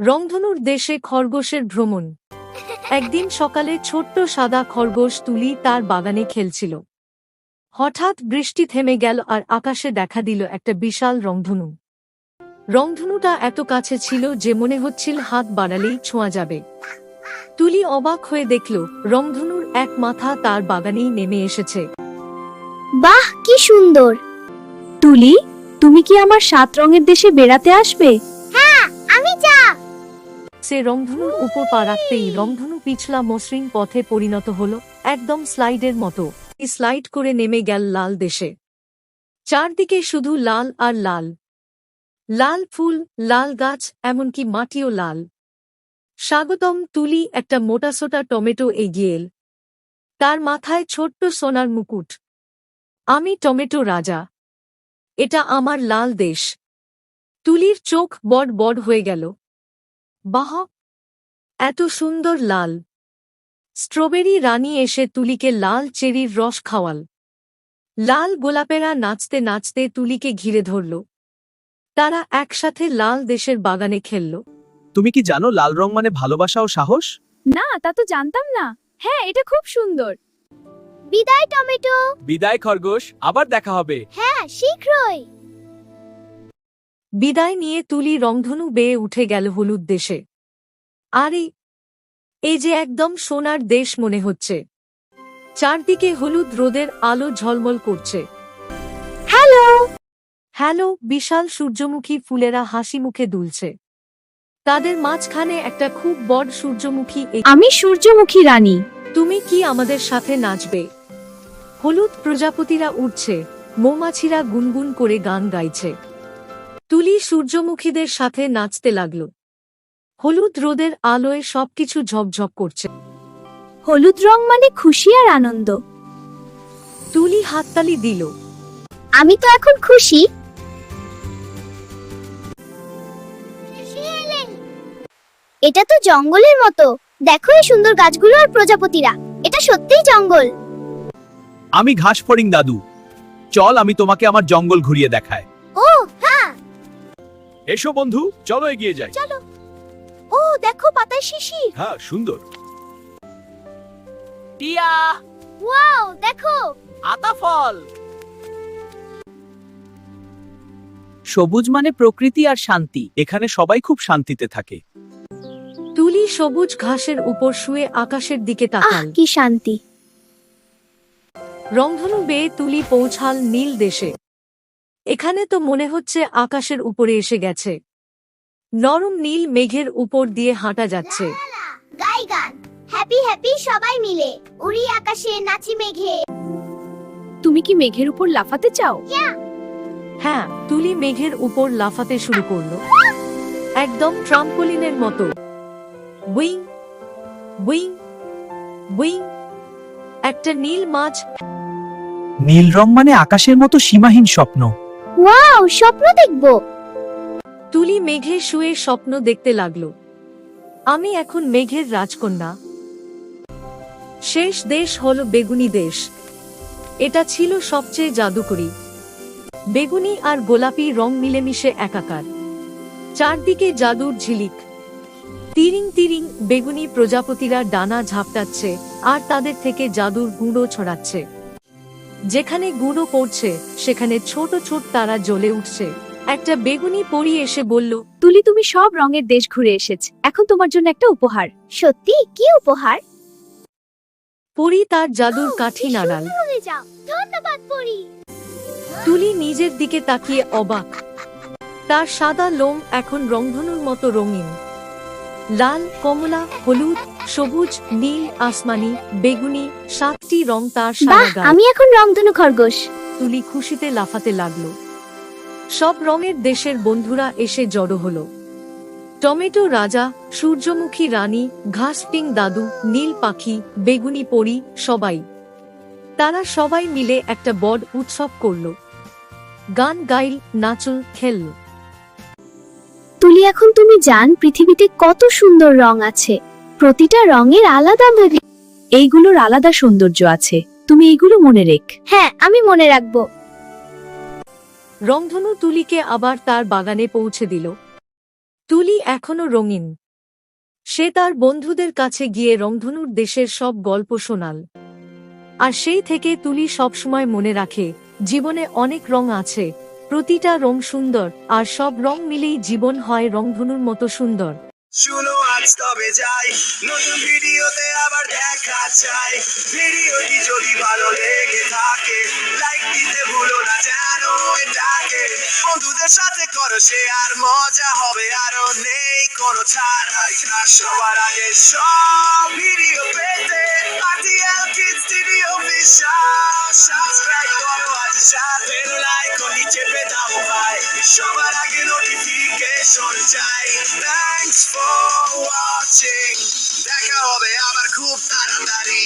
রংধনুর দেশে খরগোশের ভ্রমণ। একদিন সকালে ছোট্ট সাদা খরগোশ তুলি তার বাগানে খেলছিল। হঠাৎ বৃষ্টি থেমে গেল আর আকাশে দেখা দিল একটা বিশাল রংধনু। রংধনুটা এত কাছে ছিল যে মনে হচ্ছিল হাত বাড়ালেই ছোঁয়া যাবে। তুলি অবাক হয়ে দেখল রংধনুর এক মাথা তার বাগানেই নেমে এসেছে। বাহ, কি সুন্দর! তুলি, তুমি কি আমার 7 রঙের দেশে বেড়াতে আসবে? হ্যাঁ, আমি যা। সে রংধনুর উপর পা রাখতেই রংধনু পিছলা মসৃণ পথে পরিণত হল, একদম স্লাইডের মতো। স্লাইড করে নেমে গেল লাল দেশে। চারদিকে শুধু লাল আর লাল, লাল ফুল, লাল গাছ, এমনকি মাটিও লাল। স্বাগতম, তুলি একটা মোটাসোটা টমেটো এগিয়ে এল। তার মাথায় ছোট্ট সোনার মুকুট। আমি টমেটো রাজা, এটা আমার লাল দেশ। তুলির চোখ বড় বড় হয়ে গেল। বাহ, এত সুন্দর লাল! স্ট্রবেরি রানী এসে তুলিকে লাল চেরির রস খাওয়াল। লাল গোলাপেরা নাচতে নাচতে তুলিকে ঘিরে ধরল। তারা একসাথে লাল দেশের বাগানে খেলল। তুমি কি জানো লাল রং মানে ভালোবাসা ও সাহস? না, তা তো জানতাম না। হ্যাঁ, এটা খুব সুন্দর। বিদায় টমেটো। বিদায় খরগোশ, আবার দেখা হবে। হ্যাঁ, শীঘ্রই। বিদায় নিয়ে তুলি রংধনু বেয়ে উঠে গেল হলুদ দেশে। আরে, এই যে একদম সোনার দেশ মনে হচ্ছে। চারদিকে হলুদ রোদের আলো ঝলমল করছে। হ্যালো। হ্যালো, বিশাল সূর্যমুখী ফুলেরা হাসি মুখে দুলছে। তাদের মাঝখানে একটা খুব বড় সূর্যমুখী। আমি সূর্যমুখী রানী। তুমি কি আমাদের সাথে নাচবে? হলুদ প্রজাপতিরা উঠছে, মৌমাছিরা গুনগুন করে গান গাইছে। তুলি সূর্যমুখীদের সাথে নাচতে লাগল। হলুদ রোদের আলোয় সবকিছু ঝকঝক করছে। হলুদ রং মানে খুশি আর আনন্দ। তুলি হাততালি দিল। আমি তো এখন খুশি। এটা তো জঙ্গলের মতো। দেখো এই সুন্দর গাছগুলো আর প্রজাপতিরা। এটা সত্যিই জঙ্গল। আমি ঘাস ফড়িং দাদু। চল, আমি তোমাকে আমার জঙ্গল ঘুরিয়ে দেখাই। ও হ্যাঁ, এসো বন্ধু, চলো এগিয়ে যাই। চলো। ও দেখো, পাতায় শিশির। হ্যাঁ, সুন্দর। টিয়া, ওয়াও, দেখো। আতা ফল। সবুজ মানে প্রকৃতি আর শান্তি। এখানে সবাই খুব শান্তিতে থাকে। তুলি সবুজ ঘাসের উপর শুয়ে আকাশের দিকে আহ, তাকাল। কি শান্তি! রংধনু বেয়ে তুলি পৌঁছাল নীল দেশে। এখানে তো মনে হচ্ছে আকাশের উপরে এসে গেছে। নরম নীল মেঘের উপর দিয়ে হাঁটা যাচ্ছে। গাই গান, হ্যাপি হ্যাপি সবাই মিলে উড়ি আকাশে, নাচি মেঘে। তুমি কি মেঘের উপর লাফাতে চাও? হ্যাঁ, তুলি মেঘের উপর লাফাতে শুরু করল, একদম ট্রাম্পোলিনের মতো। বুইং বুইং বুইং। একটা নীল মাছ। নীল রং মানে আকাশের মতো সীমাহীন স্বপ্ন। ওয়াও, স্বপ্ন দেখবো। তুলি মেঘে শুয়ে স্বপ্ন দেখতে লাগল। আমি এখন মেঘের রাজকন্যা। শেষ দেশ হল বেগুনি দেশ। এটা ছিল সবচেয়ে জাদুকরী। বেগুনি আর গোলাপি রং মিলেমিশে একাকার। চারদিকে জাদুর ঝিলিক। তিরিং তিরিং বেগুনি প্রজাপতিরা ডানা ঝাপটাচ্ছে আর তাদের থেকে জাদুর গুঁড়ো ছড়াচ্ছে। যেখানে গুঁড়ো পড়ছে সেখানে ছোট ছোট তারা জ্বলে উঠছে। একটা বেগুনি পরী এসে বলল, তুলি, তুমি সব রঙের দেশ ঘুরে এসেছ। এখন তোমার জন্য একটা উপহার। সত্যি? কি উপহার? পরী তার জাদুর কাঠি নাড়াল। চলে যাও। ধন্যবাদ পরি। তুলি নিজের দিকে তাকিয়ে অবাক। তার সাদা লোম এখন রংধনুর মতো রঙিন। লাল, কমলা, হলুদ, সবুজ, নীল, আসমানি, বেগুনি, 7টি রং তার সারা বাহ, গায়ে। আমি এখন রংধনু খরগোশ। তুলি খুশিতে লাফাতে লাগল। সব রঙের দেশের বন্ধুরা এসে জড়ো হল। টমেটো রাজা, সূর্যমুখী রানী, ঘাসপিং দাদু, নীল পাখি, বেগুনি পরী, সবাই। তারা সবাই মিলে একটা বড় উৎসব করল। গান গাইল, নাচল, খেলল। তুলি, এখন তুমি জান পৃথিবীতে কত সুন্দর রং আছে। প্রতিটা রঙের আলাদা ভাবে। এইগুলোর আলাদা সৌন্দর্য আছে। তুমি এইগুলো মনে রেখ। হ্যাঁ, আমি মনে রাখবো। রংধনু তুলিকে আবার তার বাগানে পৌঁছে দিল। তুলি এখনো রঙিন। সে তার বন্ধুদের কাছে গিয়ে রংধনুর দেশের সব গল্প শোনাল। আর সেই থেকে তুলি সবসময় মনে রাখে, জীবনে অনেক রং আছে, প্রতিটা রং সুন্দর, আর সব রং মিলেই জীবন হয় রংধনুর মতো সুন্দর। শুনো আজ তবে যাই, নতুন ভিডিওতে আবার দেখা চাই। ভিডিওটি যদি ভালো লেগে থাকে, লাইক দিতে ভুলো না যেন এটাকে। বন্ধুদের সাথে করো শেয়ার, মজা হবে আরো, নেই কোনো ছাড়। সবার আগে সব ভিডিও পেতে RTL Kids TV official subscribe করো আজ, সাথে লাইক ও নিচে পেদাও ভাই, সবার আগে নোটিফিকেশন চাই। Thanks for watching. দেখা হবে আবার খুব তাড়াতাড়ি।